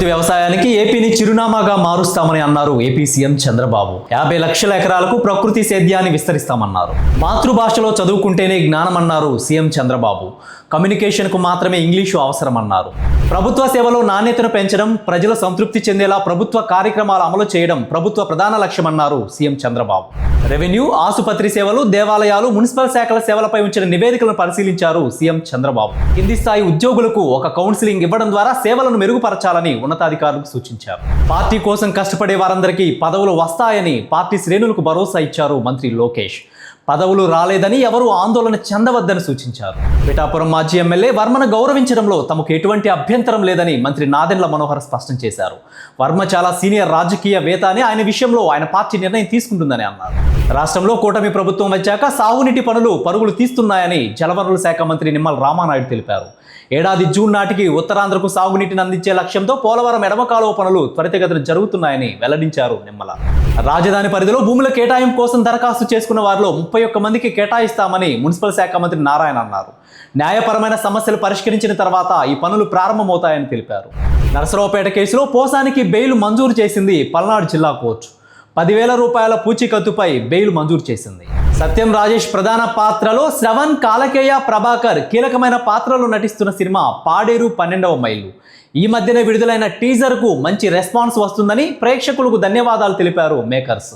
ప్రకృతి వ్యవసాయానికి ఏపీని చిరునామాగా మారుస్తామని అన్నారు ఏపీ సీఎం చంద్రబాబు. 50 లక్షల ఎకరాలకు ప్రకృతి సేద్యాన్ని విస్తరిస్తామన్నారు. మాతృభాషలో చదువుకుంటేనే జ్ఞానమన్నారు సీఎం చంద్రబాబు. కమ్యూనికేషన్కు మాత్రమే ఇంగ్లీషు అవసరమన్నారు. ప్రభుత్వ సేవలో నాణ్యతను పెంచడం, ప్రజల సంతృప్తి చెందేలా ప్రభుత్వ కార్యక్రమాలు అమలు చేయడం ప్రభుత్వ ప్రధాన లక్ష్యమన్నారు సీఎం చంద్రబాబు. రెవెన్యూ, ఆసుపత్రి సేవలు, దేవాలయాలు, మున్సిపల్ శాఖల సేవలపై ఉంచిన నివేదికలను పరిశీలించారు సీఎం చంద్రబాబు. కింది స్థాయి ఉద్యోగులకు ఒక కౌన్సిలింగ్ ఇవ్వడం ద్వారా సేవలను మెరుగుపరచాలని ఉన్నతాధికారులకు సూచించారు. పార్టీ కోసం కష్టపడే వారందరికీ పదవులు వస్తాయని పార్టీ శ్రేణులకు భరోసా ఇచ్చారు మంత్రి లోకేష్. పదవులు రాలేదని ఎవరూ ఆందోళన చెందవద్దని సూచించారు. పిఠాపురం మాజీ ఎమ్మెల్యే వర్మను గౌరవించడంలో తమకు ఎటువంటి అభ్యంతరం లేదని మంత్రి నాదెండ్ల మనోహర్ స్పష్టం చేశారు. వర్మ చాలా సీనియర్ రాజకీయవేత్త అని, ఆయన విషయంలో ఆయన పార్టీ నిర్ణయం తీసుకుంటుందని అన్నారు. రాష్ట్రంలో కూటమి ప్రభుత్వం వచ్చాక సాగునీటి పరుగులు తీస్తున్నాయని జలవనరుల శాఖ మంత్రి నిమ్మల రామానాయుడు తెలిపారు. ఏడాది జూన్ నాటికి ఉత్తరాంధ్రకు సాగునీటిని అందించే లక్ష్యంతో పోలవరం ఎడమ కాలువ పనులు త్వరితగతిన జరుగుతున్నాయని వెల్లడించారు నిమ్మల. రాజధాని పరిధిలో భూముల కేటాయింపు కోసం దరఖాస్తు చేసుకున్న వారిలో 31 మందికి కేటాయిస్తామని మున్సిపల్ శాఖ మంత్రి నారాయణ అన్నారు. న్యాయపరమైన సమస్యలు పరిష్కరించిన తర్వాత ఈ పనులు ప్రారంభమవుతాయని తెలిపారు. నరసరావుపేట కేసులో పోసానికి బెయిల్ మంజూరు చేసింది పల్నాడు జిల్లా కోర్టు. 10,000 రూపాయల పూచీకత్తుపై బెయిల్ మంజూరు చేసింది. సత్యం రాజేష్ ప్రధాన పాత్రలో శ్రవణ్, కాలకేయ, ప్రభాకర్ కీలకమైన పాత్రలో నటిస్తున్న సినిమా పాడేరు 12వ మైలు. ఈ మధ్యనే విడుదలైన టీజర్కు మంచి రెస్పాన్స్ వస్తుందని ప్రేక్షకులకు ధన్యవాదాలు తెలిపారు మేకర్స్.